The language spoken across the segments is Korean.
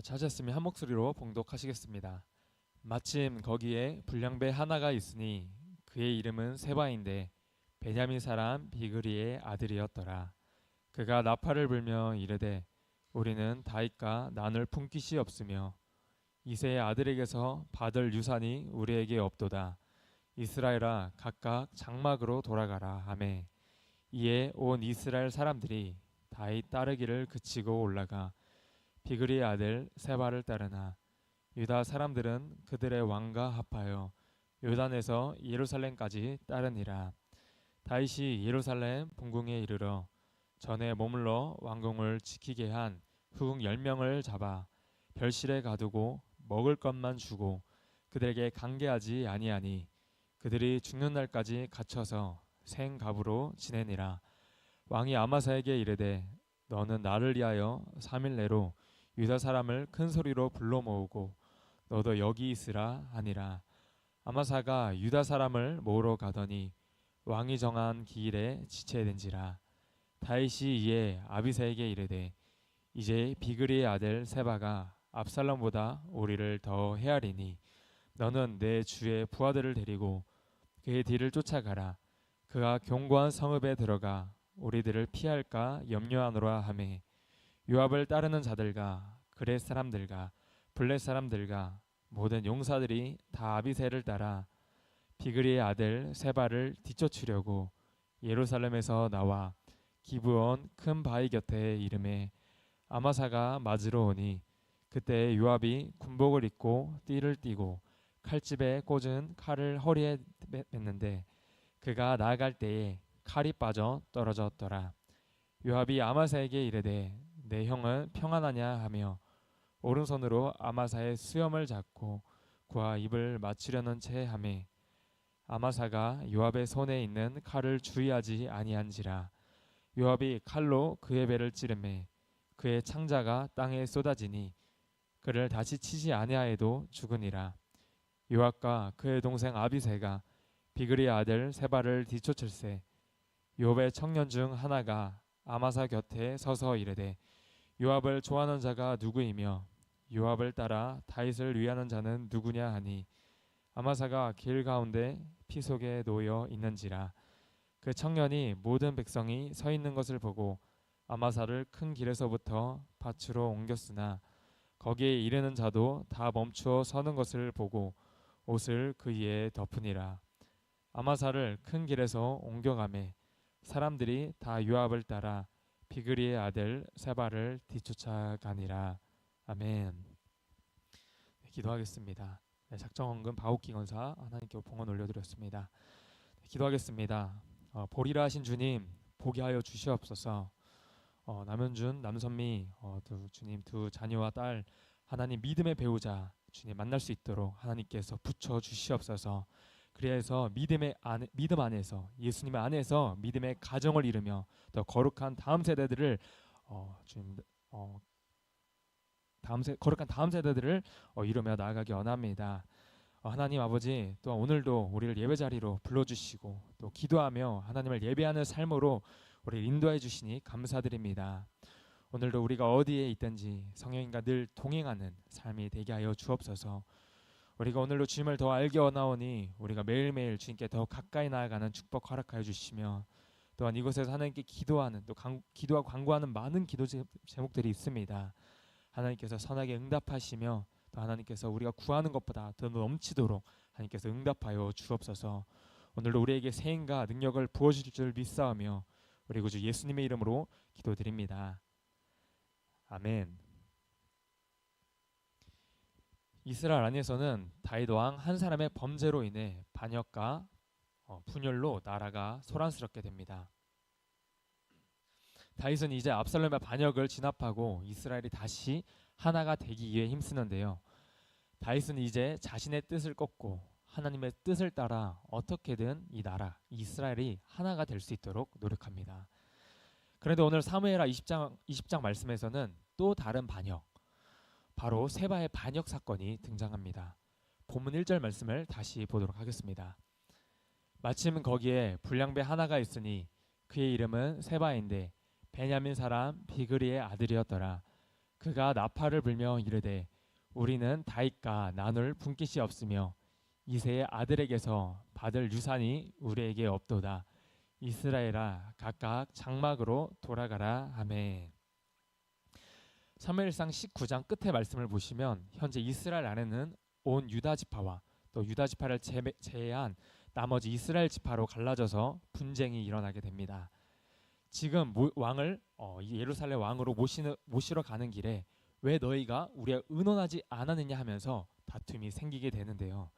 찾았으면 한 목소리로 봉독하시겠습니다. 마침 거기에 불량배 하나가 있으니 그의 이름은 세바인데 베냐민 사람 비그리의 아들이었더라. 그가 나팔을 불며 이르되 우리는 다윗과 나눌 품깃이 없으며 이새의 아들에게서 받을 유산이 우리에게 없도다. 이스라엘아 각각 장막으로 돌아가라 하매 이에 온 이스라엘 사람들이 다윗 따르기를 그치고 올라가 비그리의 아들 세바를 따르나 유다 사람들은 그들의 왕과 합하여 요단에서 예루살렘까지 따르니라. 다윗이 예루살렘 본궁에 이르러 전에 머물러 왕궁을 지키게 한 후궁 10명을 잡아 별실에 가두고 먹을 것만 주고 그들에게 강계하지 아니하니 그들이 죽는 날까지 갇혀서 생갑으로 지내니라. 왕이 아마사에게 이르되 너는 나를 위하여 3일 내로 유다 사람을 큰 소리로 불러 모으고 너도 여기 있으라 하니라. 아마사가 유다 사람을 모으러 가더니 왕이 정한 기일에 지체된지라. 다윗이 이에 아비새에게 이르되 이제 비그리의 아들 세바가 압살롬보다 우리를 더 헤아리니 너는 내 주의 부하들을 데리고 그의 뒤를 쫓아가라. 그가 견고한 성읍에 들어가 우리들을 피할까 염려하노라 하매 요압을 따르는 자들과 그렛 사람들과 블렛 사람들과 모든 용사들이 다 아비새를 따라 비그리의 아들 세바를 뒤쫓으려고 예루살렘에서 나와 기브온 큰 바위 곁에 이름에 아마사가 맞으러 오니 그때 요압이 군복을 입고 띠를 띠고 칼집에 꽂은 칼을 허리에 맸는데 그가 나아갈 때에 칼이 빠져 떨어졌더라. 요압이 아마사에게 이르되 내 형은 평안하냐 하며 오른손으로 아마사의 수염을 잡고 그와 입을 맞추려는 채 하매 아마사가 요압의 손에 있는 칼을 주의하지 아니한지라. 요압이 칼로 그의 배를 찌르매 그의 창자가 땅에 쏟아지니 그를 다시 치지 아니하여도 죽으니라. 요압과 그의 동생 아비새가 비그리의 아들 세바를 뒤쫓을세 요압의 청년 중 하나가 아마사 곁에 서서 이르되 요압을 좋아하는 자가 누구이며 요압을 따라 다윗을 위하는 자는 누구냐 하니 아마사가 길 가운데 피 속에 놓여 있는지라. 그 청년이 모든 백성이 서 있는 것을 보고 아마사를 큰 길에서부터 밭으로 옮겼으나 거기에 이르는 자도 다 멈추어 서는 것을 보고 옷을 그 위에 덮으니라. 아마사를 큰 길에서 옮겨가매 사람들이 다 요압을 따라 비그리의 아들 세바를 뒤쫓아가니라. 아멘. 네, 기도하겠습니다. 네, 작정헌금 바오킹 원사 하나님께 봉헌 올려드렸습니다. 네, 기도하겠습니다. 보리라 하신 주님 보게 하여 주시옵소서. 남현준, 남선미 주님 두 자녀와 딸 하나님 믿음의 배우자 주님 만날 수 있도록 하나님께서 붙여 주시옵소서. 그래서 믿음 안에서 예수님 안에서 믿음의 가정을 이루며 더 거룩한 다음 세대들을 주님 거룩한 다음 세대들을 이루며 나아가기 원합니다. 하나님 아버지 또한 오늘도 우리를 예배 자리로 불러주시고 또 기도하며 하나님을 예배하는 삶으로 우리를 인도해 주시니 감사드립니다. 오늘도 우리가 어디에 있든지 성령님과 늘 동행하는 삶이 되게 하여 주옵소서. 우리가 오늘도 주님을 더 알게 원하오니 우리가 매일매일 주님께 더 가까이 나아가는 축복 허락하여 주시며 또한 이곳에서 하나님께 기도하는 또 기도와 간구하는 많은 기도 제목들이 있습니다. 하나님께서 선하게 응답하시며 또 하나님께서 우리가 구하는 것보다 더 넘치도록 하나님께서 응답하여 주옵소서. 오늘도 우리에게 세임과 능력을 부어주실 줄 믿사오며 우리 구주 예수님의 이름으로 기도드립니다. 아멘. 이스라엘 안에서는 다윗 왕 한 사람의 범죄로 인해 반역과 분열로 나라가 소란스럽게 됩니다. 다윗은 이제 압살롬의 반역을 진압하고 이스라엘이 다시 하나가 되기 위해 힘쓰는데요. 다윗은 이제 자신의 뜻을 꺾고 하나님의 뜻을 따라 어떻게든 이 나라 이스라엘이 하나가 될 수 있도록 노력합니다. 그런데 오늘 사무엘하 20장 말씀에서는 또 다른 반역, 바로 세바의 반역 사건이 등장합니다. 본문 1절 말씀을 다시 보도록 하겠습니다. 마침 거기에 불량배 하나가 있으니 그의 이름은 세바인데 베냐민 사람 비그리의 아들이었더라. 그가 나팔을 불며 이르되 우리는 다윗과 나눌 분깃이 없으며 이새의 아들에게서 받을 유산이 우리에게 없도다. 이스라엘아 각각 장막으로 돌아가라 하매. 사무엘상 19장 끝에 말씀을 보시면 현재 이스라엘 안에는 온 유다 지파와 또 유다 지파를 제외한 나머지 이스라엘 지파로 갈라져서 분쟁이 일어나게 됩니다. 지금 왕을 예루살렘 왕으로 모시러 가는 길에 왜 너희가 우리와 의논하지 않았느냐 하면서 다툼이 생기게 되는데요.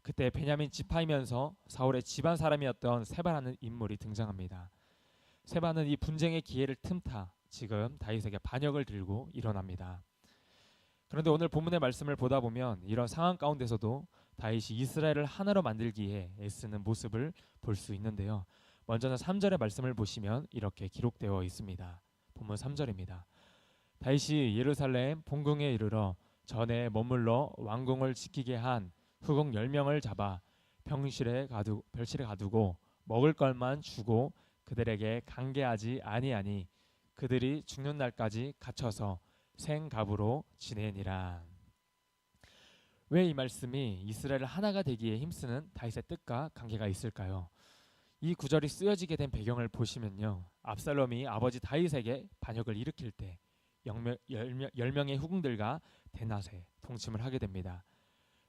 그때 베냐민 지파이면서 사울의 집안 사람이었던 세바라는 인물이 등장합니다. 세바는 이 분쟁의 기회를 틈타 지금 다윗에게 반역을 들고 일어납니다. 그런데 오늘 본문의 말씀을 보다 보면 이런 상황 가운데서도 다윗이 이스라엘을 하나로 만들기에 애쓰는 모습을 볼 수 있는데요. 먼저는 3절의 말씀을 보시면 이렇게 기록되어 있습니다. 본문 3절입니다. 다윗이 예루살렘 본궁에 이르러 전에 머물러 왕궁을 지키게 한 후궁 10명을 잡아 별실에 가두고 먹을 것만 주고 그들에게 강계하지 아니하니 그들이 죽는 날까지 갇혀서 생갑으로 지내니라. 왜 이 말씀이 이스라엘 하나가 되기에 힘쓰는 다윗의 뜻과 관계가 있을까요? 이 구절이 쓰여지게 된 배경을 보시면요. 압살롬이 아버지 다윗에게 반역을 일으킬 때 10명의 후궁들과 대낮에 동침을 하게 됩니다.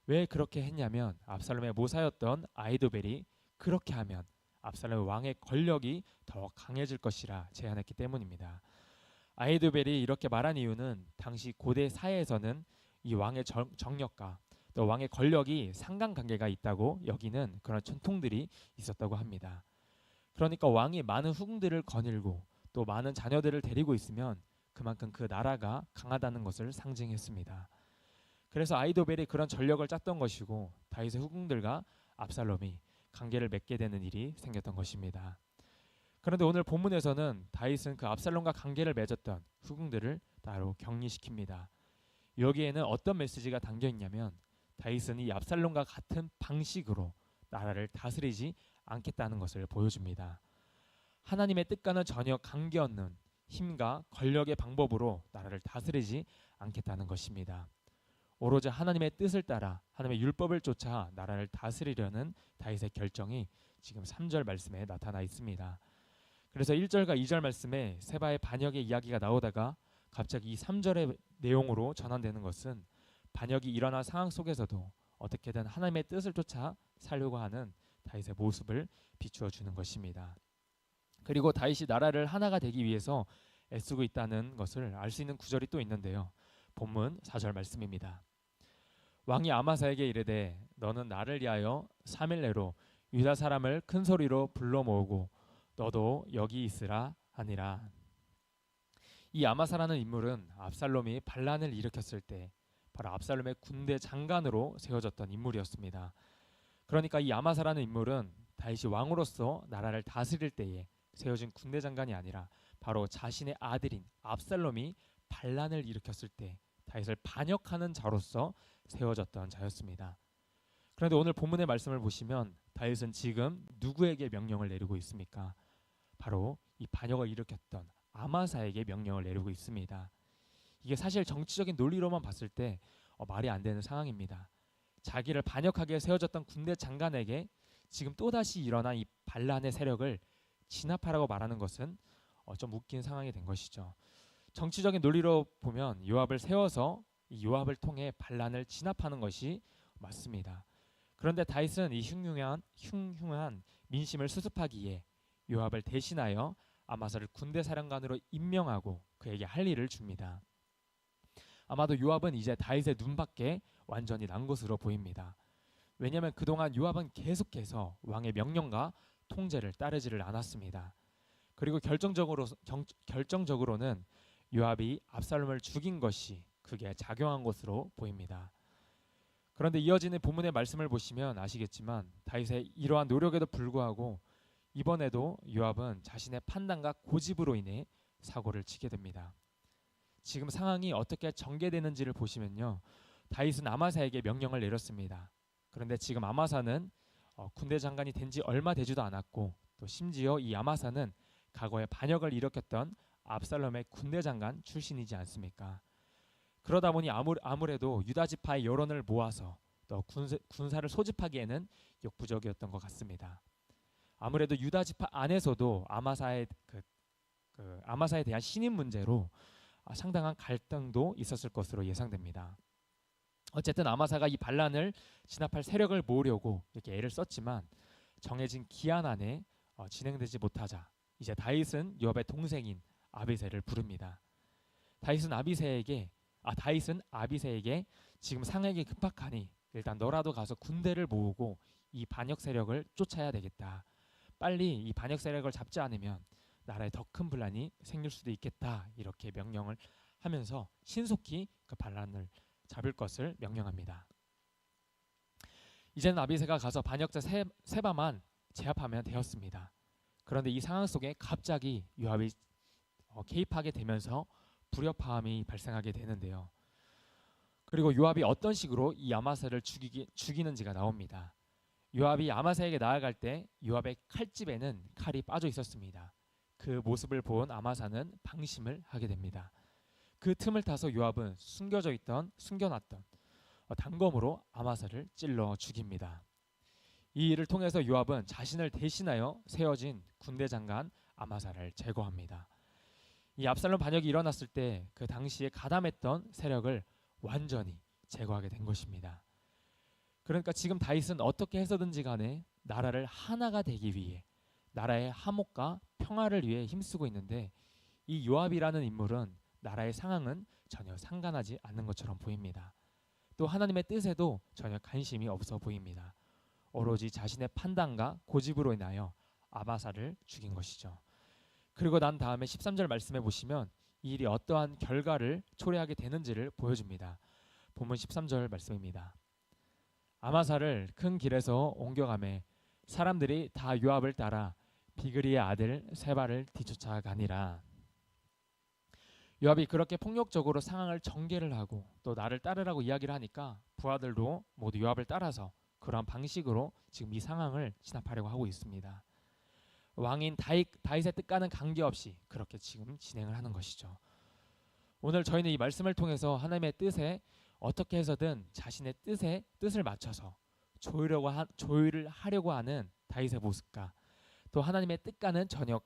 왜 그렇게 했냐면 압살롬의 모사였던 아히도벨이 그렇게 하면 압살롬의 왕의 권력이 더 강해질 것이라 제안했기 때문입니다. 아히도벨이 이렇게 말한 이유는 당시 고대 사회에서는 이 왕의 정력과 또 왕의 권력이 상관관계가 있다고 여기는 그런 전통들이 있었다고 합니다. 그러니까 왕이 많은 후궁들을 거닐고 또 많은 자녀들을 데리고 있으면 그만큼 그 나라가 강하다는 것을 상징했습니다. 그래서 아히도벨이 그런 전력을 짰던 것이고 다윗의 후궁들과 압살롬이 관계를 맺게 되는 일이 생겼던 것입니다. 그런데 오늘 본문에서는 다윗은 그 압살롬과 관계를 맺었던 후궁들을 따로 격리시킵니다. 여기에는 어떤 메시지가 담겨 있냐면 다윗은 이 압살롬과 같은 방식으로 나라를 다스리지 않겠다는 것을 보여줍니다. 하나님의 뜻과는 전혀 관계없는 힘과 권력의 방법으로 나라를 다스리지 않겠다는 것입니다. 오로지 하나님의 뜻을 따라 하나님의 율법을 쫓아 나라를 다스리려는 다윗의 결정이 지금 3절 말씀에 나타나 있습니다. 그래서 1절과 2절 말씀에 세바의 반역의 이야기가 나오다가 갑자기 이 3절의 내용으로 전환되는 것은 반역이 일어난 상황 속에서도 어떻게든 하나님의 뜻을 쫓아 살려고 하는 다윗의 모습을 비추어 주는 것입니다. 그리고 다윗이 나라를 하나가 되기 위해서 애쓰고 있다는 것을 알 수 있는 구절이 또 있는데요. 본문 4절 말씀입니다. 왕이 아마사에게 이르되 너는 나를 위하여 3일 내로 유다 사람을 큰 소리로 불러 모으고 너도 여기 있으라 하니라. 이 아마사라는 인물은 압살롬이 반란을 일으켰을 때 바로 압살롬의 군대 장관으로 세워졌던 인물이었습니다. 그러니까 이 아마사라는 인물은 다윗이 왕으로서 나라를 다스릴 때에 세워진 군대 장관이 아니라 바로 자신의 아들인 압살롬이 반란을 일으켰을 때 다윗을 반역하는 자로서 세워졌던 자였습니다. 그런데 오늘 본문의 말씀을 보시면 다윗은 지금 누구에게 명령을 내리고 있습니까? 바로 이 반역을 일으켰던 아마사에게 명령을 내리고 있습니다. 이게 사실 정치적인 논리로만 봤을 때 말이 안 되는 상황입니다. 자기를 반역하게 세워졌던 군대 장관에게 지금 또다시 일어난 이 반란의 세력을 진압하라고 말하는 것은 좀 웃긴 상황이 된 것이죠. 정치적인 논리로 보면 요압을 세워서 이 요압을 통해 반란을 진압하는 것이 맞습니다. 그런데 다윗은 이 흉흉한 민심을 수습하기에 요압을 대신하여 아마사를 군대 사령관으로 임명하고 그에게 할 일을 줍니다. 아마도 요압은 이제 다윗의 눈밖에 완전히 난 것으로 보입니다. 왜냐하면 그동안 요압은 계속해서 왕의 명령과 통제를 따르지를 않았습니다. 그리고 결정적으로는 요압이 압살롬을 죽인 것이 그게 작용한 것으로 보입니다. 그런데 이어지는 본문의 말씀을 보시면 아시겠지만 다윗의 이러한 노력에도 불구하고 이번에도 요압은 자신의 판단과 고집으로 인해 사고를 치게 됩니다. 지금 상황이 어떻게 전개되는지를 보시면요. 다윗은 아마사에게 명령을 내렸습니다. 그런데 지금 아마사는 군대 장관이 된 지 얼마 되지도 않았고 또 심지어 이 아마사는 과거에 반역을 일으켰던 압살롬의 군대 장관 출신이지 않습니까? 그러다 보니 아무래도 유다 지파의 여론을 모아서 또 군사를 소집하기에는 역부족이었던 것 같습니다. 아무래도 유다 지파 안에서도 아마사에 대한 신임 문제로 상당한 갈등도 있었을 것으로 예상됩니다. 어쨌든 아마사가 이 반란을 진압할 세력을 모으려고 이렇게 애를 썼지만 정해진 기한 안에 진행되지 못하자 이제 다윗은 요압의 동생인 아비새를 부릅니다. 다윗은 아비새에게 지금 상황이 급박하니 일단 너라도 가서 군대를 모으고 이 반역 세력을 쫓아야 되겠다. 빨리 이 반역 세력을 잡지 않으면 나라에 더 큰 분란이 생길 수도 있겠다. 이렇게 명령을 하면서 신속히 그 반란을 잡을 것을 명령합니다. 이제는 아비새가 가서 반역자 세바만 제압하면 되었습니다. 그런데 이 상황 속에 갑자기 요압이 개입하게 되면서 불협화음이 발생하게 되는데요. 그리고 요압이 어떤 식으로 이 아마사를 죽이는지가 나옵니다. 요압이 아마사에게 나아갈 때 요압의 칼집에는 칼이 빠져 있었습니다. 그 모습을 본 아마사는 방심을 하게 됩니다. 그 틈을 타서 요압은 숨겨놨던 단검으로 아마사를 찔러 죽입니다. 이 일을 통해서 요압은 자신을 대신하여 세워진 군대 장관 아마사를 제거합니다. 이 압살롬 반역이 일어났을 때 그 당시에 가담했던 세력을 완전히 제거하게 된 것입니다. 그러니까 지금 다윗은 어떻게 해서든지 간에 나라를 하나가 되기 위해 나라의 화목과 평화를 위해 힘쓰고 있는데 이 요압이라는 인물은 나라의 상황은 전혀 상관하지 않는 것처럼 보입니다. 또 하나님의 뜻에도 전혀 관심이 없어 보입니다. 오로지 자신의 판단과 고집으로 인하여 아마사를 죽인 것이죠. 그리고 난 다음에 13절 말씀해 보시면 이 일이 어떠한 결과를 초래하게 되는지를 보여줍니다. 본문 13절 말씀입니다. 아마사를 큰 길에서 옮겨가매 사람들이 다 요압을 따라 비그리의 아들 세바를 뒤쫓아가니라. 요압이 그렇게 폭력적으로 상황을 전개를 하고 또 나를 따르라고 이야기를 하니까 부하들도 모두 요압을 따라서 그러한 방식으로 지금 이 상황을 진압하려고 하고 있습니다. 왕인 다윗의 뜻과는 관계없이 그렇게 지금 진행을 하는 것이죠. 오늘 저희는 이 말씀을 통해서 하나님의 뜻에 어떻게 해서든 자신의 뜻을 맞춰서 조율을 하려고 하는 다윗의 모습과 또 하나님의 뜻과는 전혀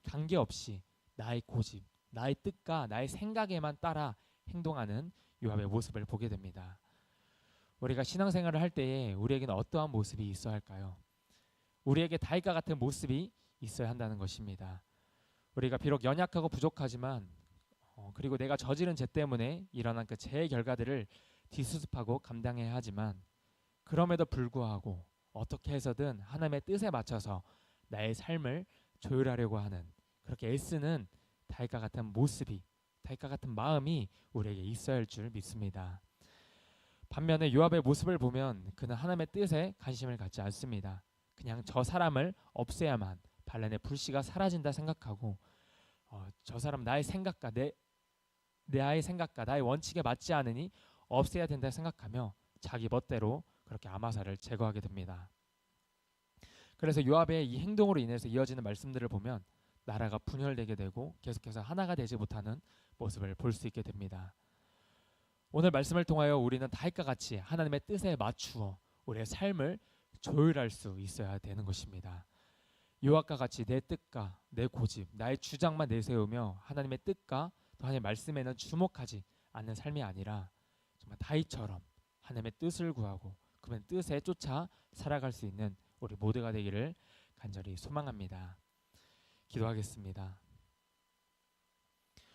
관계없이 나의 고집, 나의 뜻과 나의 생각에만 따라 행동하는 요압의 모습을 보게 됩니다. 우리가 신앙생활을 할 때에 우리에게는 어떠한 모습이 있어야 할까요? 우리에게 다윗과 같은 모습이 있어야 한다는 것입니다. 우리가 비록 연약하고 부족하지만 그리고 내가 저지른 죄 때문에 일어난 그 죄의 결과들을 뒤수습하고 감당해야 하지만 그럼에도 불구하고 어떻게 해서든 하나님의 뜻에 맞춰서 나의 삶을 조율하려고 하는 그렇게 애쓰는 다윗과 같은 모습이 다윗과 같은 마음이 우리에게 있어야 할 줄 믿습니다. 반면에 요압의 모습을 보면 그는 하나님의 뜻에 관심을 갖지 않습니다. 그냥 저 사람을 없애야만 반란의 불씨가 사라진다 생각하고 저 사람 나의 생각과 나의 생각과 나의 원칙에 맞지 않으니 없애야 된다 생각하며 자기 멋대로 그렇게 아마사를 제거하게 됩니다. 그래서 요압의 이 행동으로 인해서 이어지는 말씀들을 보면 나라가 분열되게 되고 계속해서 하나가 되지 못하는 모습을 볼 수 있게 됩니다. 오늘 말씀을 통하여 우리는 다윗과 같이 하나님의 뜻에 맞추어 우리의 삶을 조율할 수 있어야 되는 것입니다. 요압과 같이 내 뜻과 내 고집, 나의 주장만 내세우며 하나님의 뜻과 또 하나님의 말씀에는 주목하지 않는 삶이 아니라 정말 다윗처럼 하나님의 뜻을 구하고 그분 뜻에 쫓아 살아갈 수 있는 우리 모두가 되기를 간절히 소망합니다. 기도하겠습니다.